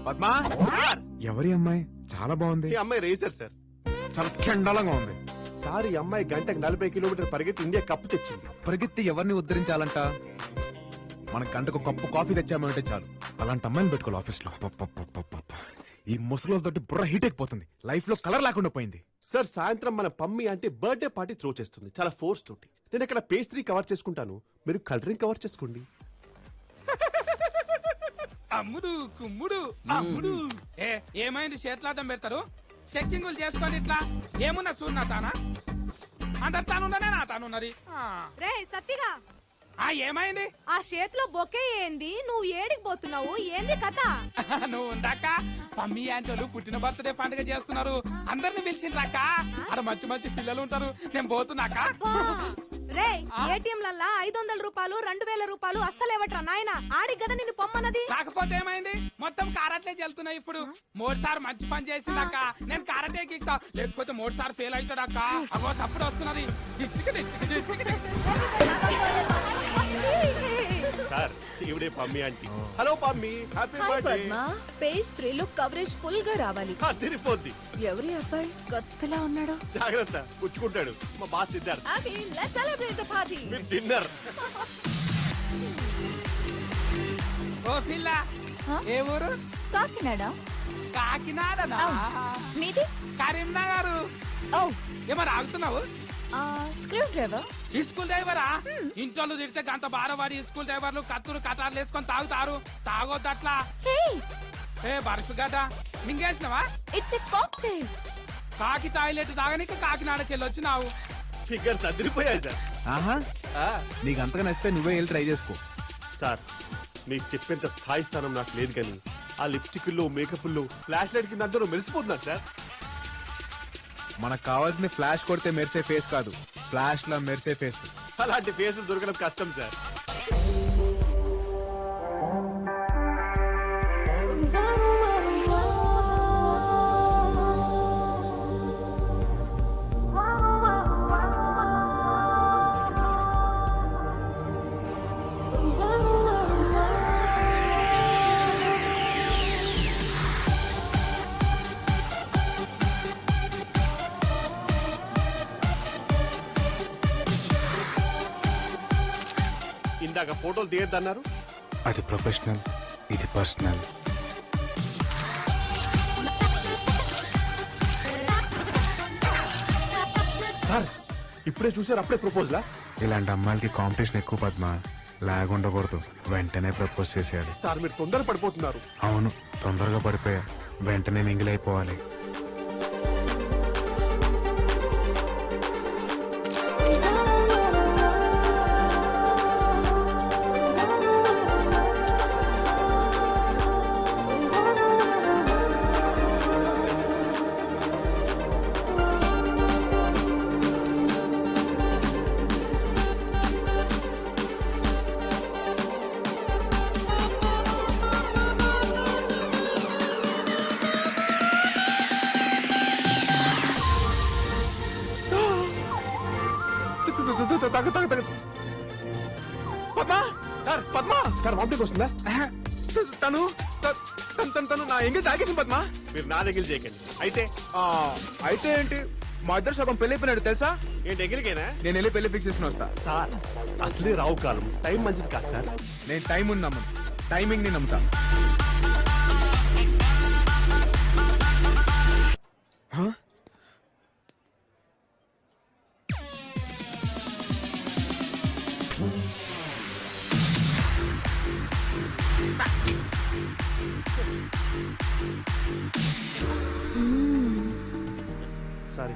పద్మా, ఎవరి అమ్మాయి? చాలా బాగుంది. ఈ అమ్మాయి రేసర్ సార్. చాలా చండాలంగా ఉంది సార్. ఈ అమ్మాయి గంటకు 40 కిలోమీటర్ పరిగెత్తి ఇండియా కప్పు తెచ్చింది. పరిగెత్తి ఎవరిని ఉద్ధరించాలంట? మన గంటకు కప్పు కాఫీ తెచ్చామంటే చాలు. అలాంటి అమ్మాయిని పెట్టుకోవాలి ఆఫీస్ లో. ఈ ముసలితోటి బుర్ర హీట్ అయిపోతుంది. లైఫ్ లో కలర్ లేకుండా పోయింది. సార్ సాయంత్రం మన పమ్మి అంటే బర్త్డే పార్టీ త్రో చేస్తుంది చాలా ఫోర్స్ తోటి. నేను ఇక్కడ పేస్ట్రీ కవర్ చేసుకుంటాను, మీరు కలరింగ్ కవర్ చేసుకోండి. అమ్ముడు కుమ్ముడు అమ్ముడు. ఏమైంది? చేతులాటం పెడతారు, చెక్కింగులు చేసుకోండి. ఇట్లా ఏమున్నా చూడు. నా తానా అందరు తానున్నదే, నా తానున్నది. రే సత్తిగా, ఏమైంది? ఆ చేతిలో బొకే ఏంది? నువ్వు ఏడికి పోతున్నావు? ఏంది కథ? నువ్వు ఉందాక పమ్మి యాంటోలు పుట్టిన బర్త్డే పండుగ చేస్తున్నారు. అందరిని పిలిచిండ్రాక. అక్కడ మంచి మంచి పిల్లలు ఉంటారు. నేను పోతున్నాక. రే ఏటీఎంలల్లా 500 రూపాయలు 2000 రూపాయలు అస్తలేవట్రా నాయన. ఆడికి కదా నిన్ను పొమ్మన్నది. కాకపోతే ఏమైంది? మొత్తం కారట్లే చెల్తున్నాయి. ఇప్పుడు 3 సార్ మంచి పని చేసిందాక నేను కారటే కిక్తా, లేకపోతే 3 సార్ ఫెయిల్ అవుతాడాక. అగో తప్పుడు వస్తున్నది. సార్ ఇవిడే Pammi aunty. Hello Pammi, happy birthday. Page 3 లో కవరేజ్ ఫుల్ గా రావాలి. తిరిగిపోద్ది. ఎవరి అబ్బాయి కొత్తలా ఉన్నాడు? జాగ్రత్త, పుచ్చుకుంటాడు. మా బాస్ సిద్ధార్థ్. డిన్నర్. ఓ పిల్ల, ఏ ఊరు? కాకినాడ. కాకినాడనా? మీది? కరీంనగర్. ఓ ఏమన్నా ఆగుతున్నావు? Screwdriver. ఈ స్కూల్ డ్రైవరా? ఇంట్లో తిడితే గంట బారవాడి స్కూల్ డ్రైవర్లు కత్తులు కటార్లు వేసుకొని తాగుతారు. తాగొద్దు అట్లా. బర్ఫ్ గడ్డ మింగేసినవా? It's a cocktail. కాకి టాయిలెట్ తాగనికి కాకినాడకి వెళ్ళి వచ్చినావు. ఫిగర్స్ అదిరిపోయాయి సార్. ఆహా, నీకు అంతగా నచ్చితే నువ్వే వెళ్ళి ట్రై చేసుకో. సార్ మీకు చెప్పేంత స్థాయి స్థానం నాకు లేదు, కానీ ఆ లిప్స్టిక్ లో మేకప్ లో ఫ్లాష్ లైట్ కింద అందరూ మెరిసిపోతున్నారు సార్. మనకు కావాల్సింది ఫ్లాష్ కొడితే మెరిసే ఫేస్ కాదు, ఫ్లాష్ లో మెరిసే ఫేస్. అలాంటి ఫేసులు దొరకడం కష్టం సార్. ఇందాక ఫోటోలు తీయద్దన్నారు. అది ప్రొఫెషనల్, ఇది పర్సనల్. సార్ ఇప్పుడే చూసారు, అప్పుడే ప్రపోజలా? ఇలాంటి అమ్మాయిలకి కాంపిటీషన్ ఎక్కువ పద్మ. లాగ్ ఉండకూడదు, వెంటనే ప్రపోజ్ చేసేయాలి. సార్ మీరు తొందర పడిపోతున్నారు. అవును, తొందరగా పడిపోయా. వెంటనే మింగిల్ అయిపోవాలి. Padma sir, Padma sir vomiting వస్తుందా? తను నా ఎంగేజ్ ఆగేసింది పద్మ. మీరు నా దగ్గర చేయకండి. అయితే అయితే ఏంటి, మా ఇద్దరు సగం పెళ్లి అయిపోయినాడు తెలుసా? ఏంటి ఎగిరికేనా? నేను వెళ్ళి పెళ్లి ఫిక్స్ చేసుకుని వస్తా. సార్ అసలే రావు కాలం, టైం మంచిది కాదు సార్. నేను టైం ఉంది నమ్మను, టైమింగ్ ని నమ్ముతా. సారీ.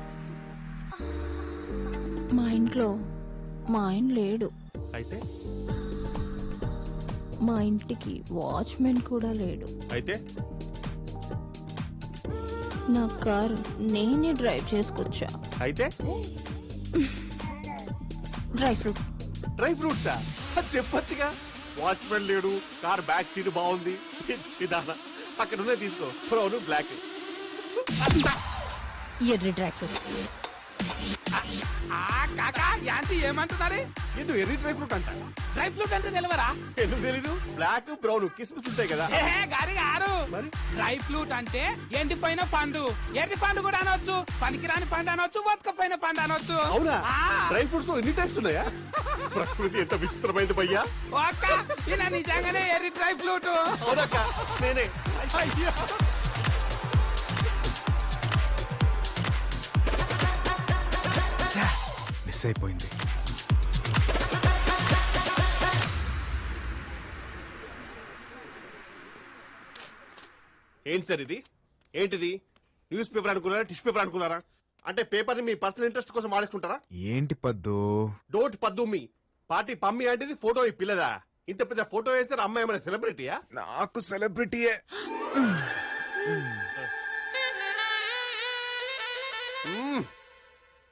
మా ఇంట్లో మా ఆయన లేడు. అయితే మా ఇంటికి వాచ్మెన్ కూడా లేడు. అయితే నా కారు నేనే డ్రైవ్ చేసుకొచ్చా. అయితే డ్రై ఫ్రూట్. డ్రై ఫ్రూట్సా? చెప్పొచ్చుగా. వాచ్మెన్ లేడు, కార్ బ్యాక్ సీట్ బాగుంది. అక్కడ ఉన్నాయి తీసుకో. Brown black. ఎర్రి డ్రై ఫ్రూట్. కాకా యాంటీ ఏమంటున్నారే? ఇది ఎర్రీ డ్రై ఫ్రూట్ అంట. డ్రై ఫ్రూట్ అంటే నిలవరా? ఎందుకు తెలీదు? బ్లాక్ బ్రౌన్ కిస్మిస్ ఉంటాయి కదా. గారి గారు మరి? డ్రై ఫ్రూట్ అంటే ఎండిపోయిన పండు. ఎర్రి పండు కూడా అనొచ్చు, పనికిరాని పండు అనొచ్చు, బతకపోయిన పండు అనొచ్చు. అవునా? ఆ. డ్రై ఫ్రూట్స్ ఎన్ని టైప్స్ ఉన్నాయా? ప్రకృతి ఎంత విచిత్రమైంది భయ్యా. ఒక్క ఈయన నిజంగానే ఎర్రి డ్రై ఫ్రూట్. అవునక్క, నేనే. అయ్యో. మిస్ అయిపోయింది. ఏంటి సార్ ఇది? ఏంటిది? న్యూస్ పేపర్ అనుకున్నారా, టిష్యూ పేపర్ అనుకున్నారా? అంటే పేపర్ ని మీ పర్సనల్ ఇంట్రెస్ట్ కోసం వాడేసుకుంటారా? ఏంటి పద్దు? డోట్ పద్దు మీ పార్టీ పమ్మి అంటే ఫోటో ఈ పిల్లదా? ఇంత పెద్ద ఫోటో వేస్తారు. అమ్మాయి ఏమైనా సెలబ్రిటీయా? నాకు సెలబ్రిటీయే.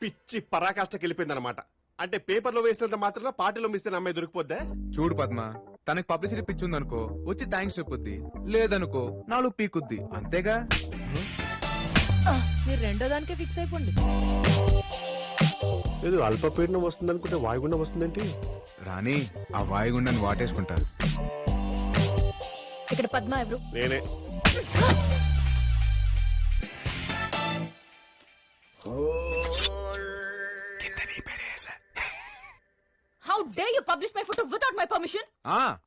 పిచ్చి పరాకాష్ఠకి వెళ్ళిపోయింది అనమాట. అంటే పేపర్ లో వేసినంత మాత్రం పార్టీలో మిస్ అయిన అమ్మాయి దొరికిపోద్దా? చూడు పద్మ, తనకి పబ్లిసిటీ పిచ్చి ఉందనుకో వచ్చి థ్యాంక్స్ చెప్పుద్ది, లేదనుకో నాలుగు పీకుద్ది, అంతేగా. మీరు రెండో దానికే ఫిక్స్ అయిపోండి. ఏదో అల్పపీడనం వస్తుంది అనుకుంటే వాయుగుండం వస్తుందేంటి? రాణి, ఆ వాయుగుండాన్ని వాటేసుకుంటా. ఇక్కడ పద్మ ఎవరు? నేనే. How day you publish my photo without my permission?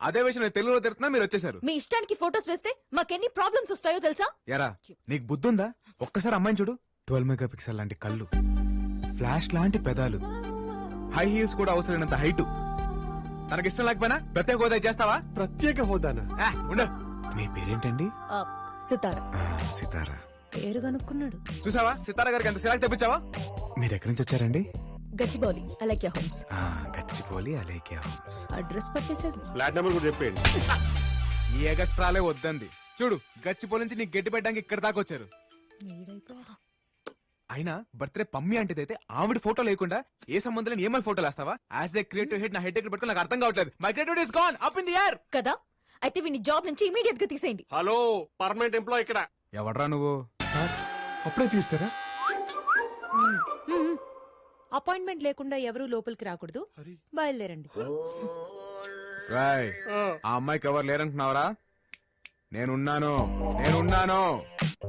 అదే విషయం నేను తెలుగులో తిడుతున్నా, మీరు వచ్చేసారు. మీ ఇష్టానికి ఫోటోస్ వేస్తే మాకెన్ని ప్రాబ్లమ్స్ వస్తాయో తెలుసా? ఎరా, నీకు బుద్ధుందా? ఒక్కసారి అమ్మాయిని చూడు. 12 మెగాపిక్సెల్ లాంటి కళ్ళు, ఫ్లాష్ లాంటి పెదాలు, హై హీల్స్ కూడా అవసరమైనంత హైట్. తనకిష్టం లేకపోయినా ప్రత్యేక హోదా చేస్తావా? ప్రత్యేక హోదానా? ఉండ. మీ పేరేంటండి? సితారా. సితారా. పేరు కనుక్కున్నాడు. చూసావా, సితారా గారికి ఎంత సిరాకు తెప్పించావా? మీరు ఎక్కడి నుంచి వచ్చారండి? Gachibowli Alaikya homes. Gachibowli Alaikya homes. Address పట్టేశాడు. ఫ్లాట్ నెంబర్ కూడా చెప్పేయండి. ఈ ఎగస్ట్రాలే వద్దంది. చూడు, గచ్చిపోలి నుంచి నీకు గట్టి పెట్టడానికి ఇక్కడ దాకా వచ్చారు. అయినా బర్త్డే పమ్మి అంటేదైతే ఆవిడ ఫోటో లేకుండా ఏ సంబంధం లేని ఏమైనా ఫోటోలు వేస్తావా? యాజ్ ఏ క్రియేటివ్ హెడ్ నా హెడ్ దగ్గర పెట్టుకుని నాకు అర్థం కావట్లేదు. My creativity is gone up in the air కదా. అయితే వీని జాబ్ నుంచి ఇమీడియట్ గా తీసేయండి. హలో, పర్మనెంట్ ఎంప్లాయ్ ఇక్కడ. ఎవడ్రా నువ్వు? అప్పుడే తీస్తారా? అపాయింట్మెంట్ లేకుండా ఎవరు లోపలికి రాకూడదు. బయలుదేరండి. రాయ్, ఆ అమ్మాయికి ఎవరు లేరంటున్నావరా? నేనున్నాను.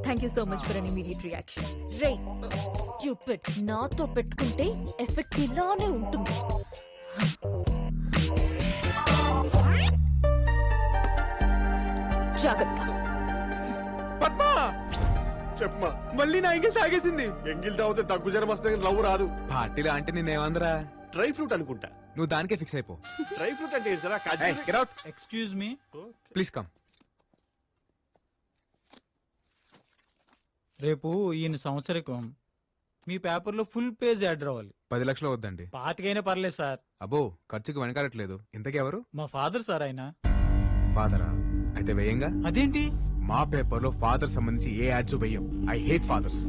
Thank you so much for an immediate reaction. Ray stupid, నాతో పెట్టుకుంటే ఎఫెక్ట్ ఇలానే ఉంటుంది. జాగ్రత్త. పద్మా, చెప్పమా. మళ్ళీ నా ఎంగిల్ తాగేసింది. ఎంగిల్ తాగితే దగ్గు జ్వరం వస్తుంది, లవ్ రాదు. పార్టీలో అంటే నేనేమందరా? డ్రై ఫ్రూట్ అనుకుంటా. నువ్వు దానికే ఫిక్స్ అయిపో. డ్రై ఫ్రూట్ అంటే ఏంటి sir? Excuse me, please come. రేపు ఈయన సంవత్సరికం. మీ పేపర్లో ఫుల్ పేజ్ యాడ్ రావాలి. 10 లక్షలు వద్దండి. పాతికైనా పర్లేదు సార్. అబ్బో, ఖర్చుకి వెనకాడట్లేదు. ఇంతకీ ఎవరు? మా ఫాదర్ సార్ ఆయన. ఫాదరా? అయితే వేయంగా. అదేంటి? మా పేపర్ లో ఫాదర్ సంబంధించి ఏ యాడ్స్ వేయం. I hate fathers.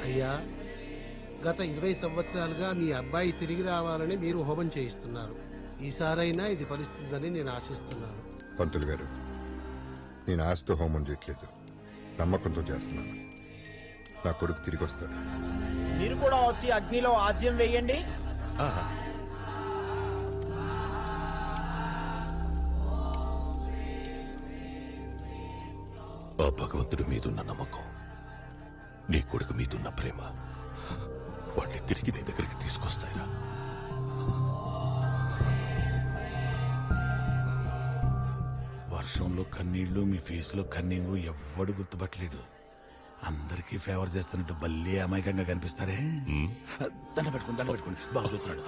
అయ్యా, గత 20 సంవత్సరాలుగా మీ అబ్బాయి తిరిగి రావాలని మీరు హోమం చేయిస్తున్నారు. ఈసారైనా ఇది ఫలిస్తుందని నేను ఆశిస్తున్నాను. పంతులు గారు, నేను ఆస్తి హోమం చేయట్లేదు, నమ్మకంతో చేస్తున్నాను. నా కొడుకు తిరిగి వస్తాడు. మీరు కూడా వచ్చి అగ్నిలో ఆజ్యం వేయండి. ఆ భగవంతుడి మీదున్న నమ్మకం, నీ కొడుకు మీదున్న ప్రేమ వాడిని తిరిగి నీ దగ్గరికి తీసుకొస్తాయిరా. వర్షంలో కన్నీళ్లు, మీ ఫేస్ లో కన్నీళ్లు ఎవ్వడు గుర్తుపట్టలేడు. అందరికీ ఫేవర్ చేస్తున్నట్టు భలే అమాయకంగా కనిపిస్తారే. దండ పెట్టుకోండి బాగా చూస్తున్నాడు.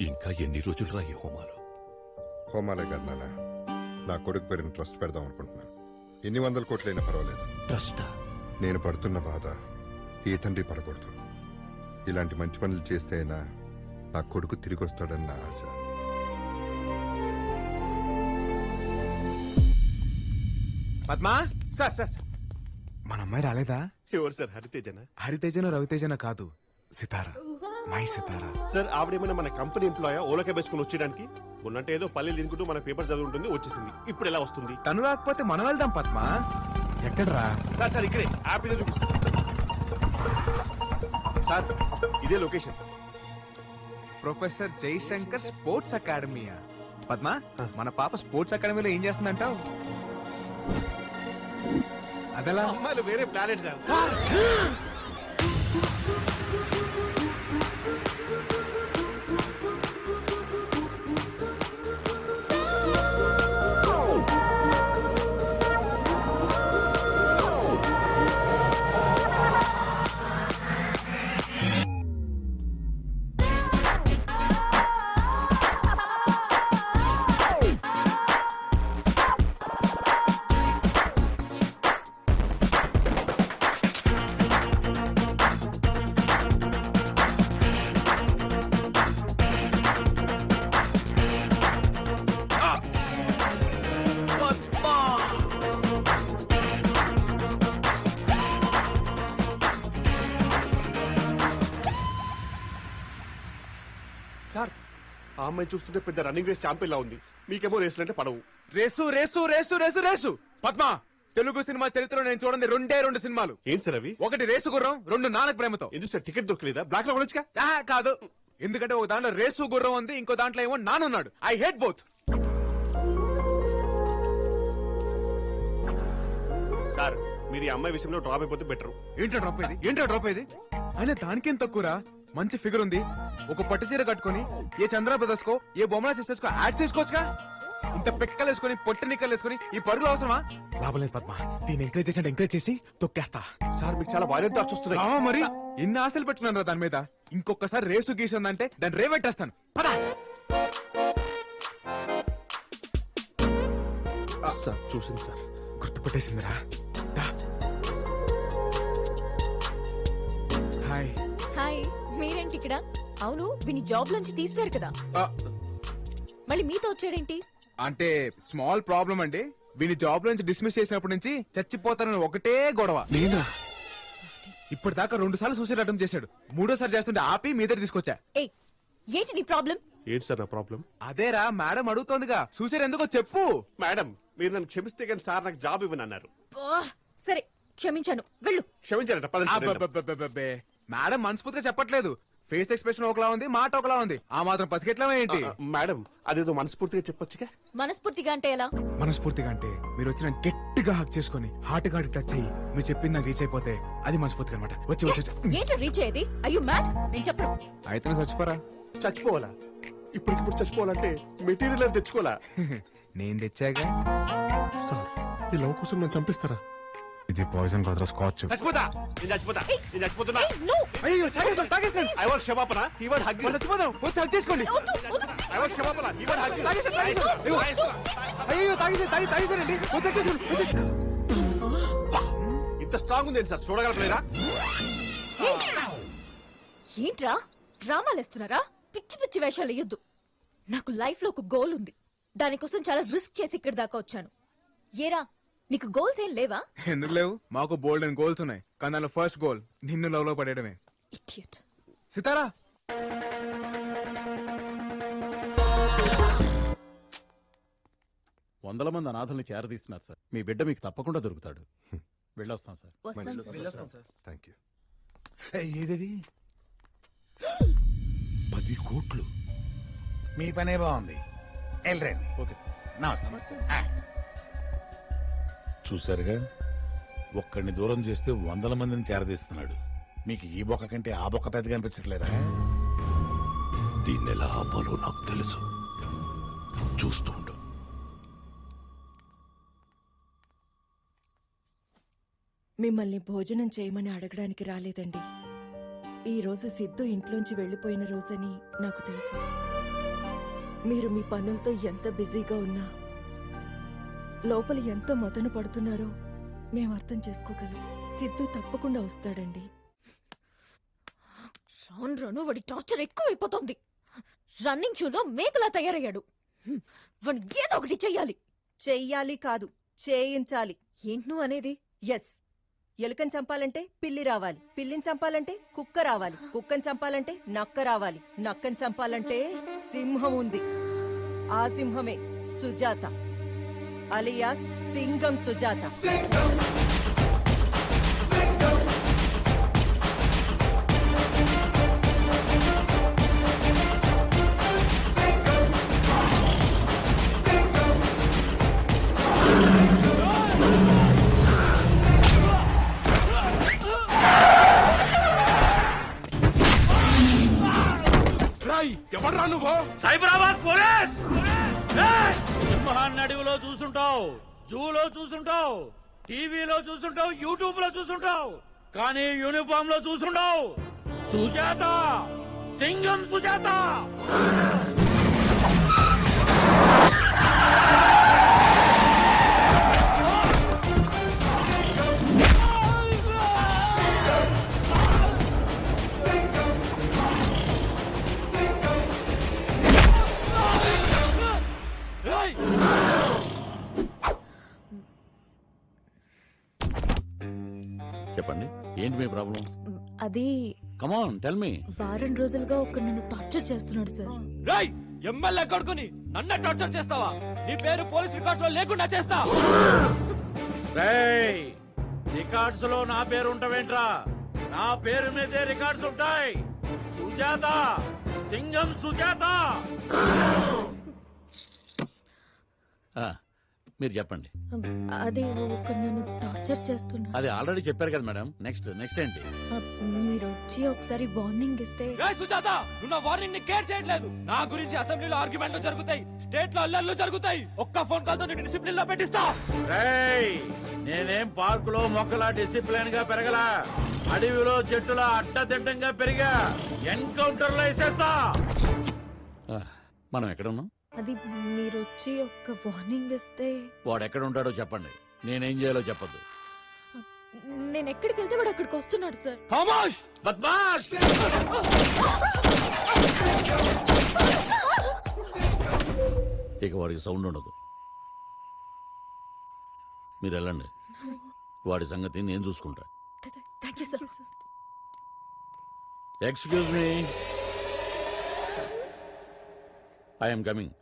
ఇంకా ఎన్ని రోజులు రా ఈ హోమాలు? హోమాలే కాదు నాన్న, నా కొడుకు పేరుని ట్రస్ట్ పెడదాం అనుకుంటున్నాను. ఎన్ని 100 కోట్లైనా పర్వాలేదు. ట్రస్టా? నేను పడుతున్న బాధ ఏ తండ్రి పడకూడదు. ఇలాంటి మంచి పనులు చేస్తే అయినా నా కొడుకు తిరిగి వస్తాడన్న ఆశ. పద్మా, సార్ సార్ మన అమ్మాయి రాలేదా? ఎవరు సార్? హరితేజనా? హరితేజనో రవితేజనో కాదు, సితారా, మై సితారా. సార్ ఆవిడేమైనా మన కంపెనీ ఎంప్లాయా ఓలకే వేసుకుని వచ్చేయడానికి? ఉన్నట్టు ఏదో పల్లెలు తినుకుంటూ మన పేపర్ చదువుంటుంది, వచ్చేసింది. ఇప్పుడు ఎలా వస్తుంది? తను రాకపోతే మనం వెళ్దాం పద్మ. ఎక్కడరా? సార్ సార్ ఇక్కడే యాపిల్ చూపిస్తా సార్. ఇదే location. Professor Jaishankar sports academia? Padma, మన పాప స్పోర్ట్స్ అకాడమీలో ఏం చేస్తుందంటావు? అదెలా? అమ్మాయిలు వేరే ప్లానెట్ సార్. సార్ ఆ అమ్మాయి చూస్తుంటే పెద్ద రన్నింగ్ రేస్ ఛాంపియన్ లా ఉంది. మీకేమో రేసులు అంటే పడవు. Race race race race race. Padma, Telugu cinema చరిత్రలో నేను చూడండి రెండు సినిమాలు. ఏం సార్ అవి? ఒకటి రేసు గుర్రం, రెండు నానక ప్రేమతో. ఎందుకు సార్ టికెట్ దొరకలేదా? బ్లాక్ లో కొనొచ్చుగా. కాదు, ఎందుకంటే ఒక దాంట్లో రేసు గుర్రం ఉంది, ఇంకో దాంట్లో ఏమో నానున్నాడు. I hate both. సార్ మీరు ఈ అమ్మాయి విషయంలో డ్రాప్ అయిపోతే బెటర్. ఏంటో డ్రాప్ అయ్యేది? అయినా దానికేం తక్కువరా? మంచి ఫిగర్ ఉంది, ఒక పట్టు చీర కట్టుకుని ఏ చంద్ర బ్రదర్స్ కో ఏ బొమ్మల సిస్టర్స్ కో యాడ్ చేసుకోవచ్చుగా. ఇంత పెక్కలు వేసుకుని పొట్టి నిక్కలు వేసుకుని ఈ పరుగులు అవసరమా? లాభం లేదు పద్మ, దీన్ని ఎంకరేజ్ చేసి తొక్కేస్తా. సార్ మీకు చాలా వైలెంట్ థాట్స్ వస్తున్నాయి. మరి ఇన్ని ఆశలు పెట్టుకున్నాను రా దాని మీద. ఇంకొకసారి రేసు గీసిందంటే దాన్ని రేవెట్టేస్తాను. పదా సార్ చూసింది సార్, గుర్తుపట్టేసిందిరా. హాయ్. హాయ్, మీరేంటి ఇక్కడ? అవును, విని జాబ్ నుంచి తీశారు కదా, మళ్ళీ మీతో వచ్చాడేంటి? అంటే స్మాల్ ప్రాబ్లం అండి. వీని జాబ్ నుంచి డిస్మిస్ చేసినప్పటి నుంచి చచ్చిపోతానని ఒకటే గొడవ. నేనా? ఇప్పటిదాకా 2 సార్లు సూసైడ్ అటెంప్ట్ చేశాడు. 3ఓసారి చేస్తుంటే ఆపి మీ దగ్గర తీసుకొచ్చా. ఏయ్, ఏంటి నీ ప్రాబ్లం? ఏంటి సార్ నా ప్రాబ్లం? అదేరా, మేడం అడుగుతోందిగా, సూసైడ్ ఎందుకో చెప్పు. మేడం మీరు నన్ను క్షమిస్తే కానీ సార్ నాకు జాబ్ ఇవ్వను అన్నారు. సరే, క్షమించాను, వెళ్ళు. క్షమించారట? పదండి. అబ్బబ్బబ్బబ్బబ్బే. మేడం మనస్ఫూర్తిగా చెప్పట్లేదు. ఫేస్ ఎక్స్ప్రెషన్ ఒకలా ఉంది, మాట ఒకలా ఉంది. ఆ మాత్రం పసిగెట్లా ఏంటి? మేడం అదేదో మనస్ఫూర్తిగా చెప్పొచ్చుగా. మనస్ఫూర్తిగా అంటే ఎలా? మనస్ఫూర్తిగా అంటే మీరు వచ్చిన గట్టిగా హక్ చేసుకుని హార్ట్ గా టచ్ అయ్యి మీరు చెప్పింది నాకు రీచ్ అయిపోతే అది మనస్ఫూర్తిగా అనమాట. వచ్చి ఏంటో రీచ్ అయ్యేది? అయ్యో మ్యాడ్, నేను చెప్పను. అయితే చచ్చిపోరా. చచ్చిపోవాలా? ఇప్పటికిప్పుడు చచ్చిపోవాలంటే మెటీరియల్ అని తెచ్చుకోవాలా? నేను తెచ్చాగా. సార్ ఈ లవ్ కోసం నన్ను చంపిస్తారా? ఇది పాయిజన్ కాదురా, స్కాచ్. చచ్చిపోతా, నేను చచ్చిపోతా, నేను చచ్చిపోతున్నా. అయ్యో, తాగేస్తాను. ఐ వాంట్ క్షమాపణ, హి వాంట్ హగ్. చచ్చిపోదాం, వచ్చి హక్ చేసుకోండి. ఐ వాంట్ క్షమాపణ, హి వాంట్ హగ్. అయ్యో, తాగేసానండి. వచ్చి హక్ చేసుకోండి. ఇంత స్ట్రాంగ్ ఉంది సార్, చూడగలరా? ఏంట్రా డ్రామాలు వేస్తున్నారా? పిచ్చి పిచ్చి వేషాలు వేయొద్దు. నాకు లైఫ్ లో ఒక గోల్ ఉంది, దానికోసం చాలా రిస్క్ చేసి ఇక్కడి దాకా వచ్చాను. ఏరా, నీకు గోల్స్ ఏం లేవా? ఎందుకు లేవు? మాకు బోల్డ్ అండ్ గోల్స్ ఉన్నాయి, కానీ దానిలో ఫస్ట్ గోల్ నిన్ను లవ్ లో పడేయడమే. ఇడియట్. సితారా, వందల మంది అనాథల్ని చేరదీస్తున్నారు సార్. మీ బిడ్డ మీకు తప్పకుండా దొరుకుతాడు. వెళ్ళొస్తాం సార్. Thank you. ఏదేది? 10 కోట్లు. మీ పనే బాగుంది, వెళ్ళండి. Okay sir. నమస్తే. చూసారుగా, ఒక్కడిని దూరం చేస్తే 100 మందిని చేరదీస్తున్నాడు. మీకు ఈ బొక్క కంటే ఆ బొక్క పెద్దగా అనిపించట్లేదా? దీన్ని ఎలా ఆపాలో నాకు తెలుసు, చూస్తూ ఉండు. మిమ్మల్ని భోజనం చేయమని అడగడానికి రాలేదండి. ఈ రోజు సిద్ధు ఇంట్లోంచి వెళ్లిపోయిన రోజని నాకు తెలుసు. మీరు మీ పనులతో ఎంత బిజీగా ఉన్నా లోపల ఎంత మదన పడుతున్నారో మేము అర్థం చేసుకోగలం. సిద్ధు తప్పకుండా వస్తాడండి. రాను రాను వాడి టార్చర్ ఎక్కువైపోతుంది. రన్నింగ్ షూలో మేకలా తయారయ్యాడు. వాడిని ఏదో ఒకటి చెయ్యాలి. చెయ్యాలి కాదు, చేయించాలి. ఏంటి నువ్వు అనేది? ఎస్, ఎలుకని చంపాలంటే పిల్లి రావాలి, పిల్లిని చంపాలంటే కుక్క రావాలి, కుక్కని చంపాలంటే నక్క రావాలి, నక్కని చంపాలంటే సింహం ఉంది. ఆ సింహమే సుజాత అలియాస్ సింగం సుజాత. ఎవడ్రా నువ్వు? సైబరాబాద్ పోలీస్. సింహాన్ని అడవిలో చూసుంటావు, జూలో చూసుంటావు, టీవీలో చూసుంటావు, యూట్యూబ్ లో చూసుంటావు, కానీ యూనిఫామ్ లో చూసుంటావు. సుజాత, సింగం సుజాత. చెప్పండి, ఏంటి మీ ప్రాబ్లం? అది కమాన్ టెల్ మీ. వారం రోజులుగా ఒక నన్ను టార్చర్ చేస్తున్నాడు సార్. రాయ్ ఎమ్మెల్యే కొడుకుని నన్ను టార్చర్ చేస్తావా? నీ పేరు పోలీస్ రికార్డ్స్ లో లేకుండా చేస్తా. రేయ్, రికార్డ్స్ లో నా పేరు ఉంటావేంట్రా? నా పేరు మీదే రికార్డ్స్ ఉంటాయి. సుజాత, సింగం సుజాత. మీరు చెప్పండి. అది ఒక నన్ను టార్చర్ చేస్తున్నాడు. అది ఆల్రెడీ చెప్పారు కదా మేడం. నెక్స్ట్ ఏంటి? మీరు వచ్చి ఒకసారి వార్నింగ్ ఇస్తే. సుజాత, నువ్వు నా వార్నింగ్ ని కేర్ చేయట్లేదు. నా గురించి అసెంబ్లీలో ఆర్గ్యుమెంట్లు జరుగుతాయి, స్టేట్ లో అల్లర్లు జరుగుతాయి. ఒక్క ఫోన్ కాల్ తో నేను డిసిప్లిన్ లో పెట్టిస్తా. నేనేం పార్కులో మొక్కలా డిసిప్లిన్ గా పెరగలా, అడవిలో చెట్టులా అడ్డదిడ్డంగా పెరిగా. ఎన్కౌంటర్ లో వేసేస్తా. మనం ఎక్కడ ఉన్నాం? అది మీరు వచ్చి ఒక వార్నింగ్ ఇస్తే. వాడు ఎక్కడ ఉంటాడో చెప్పండి, నేనేం చేయాలో చెప్పద్దు. నేను ఎక్కడికి వెళ్తే వాడు అక్కడికి వస్తున్నాడు సార్. ఖమోష్ బద్మాష్. ఇక వాడికి సౌండ్ ఉండదు. మీరు వెళ్ళండి, వాడి సంగతి నేను చూసుకుంటా. Thank you sir. Excuse me, I'm coming.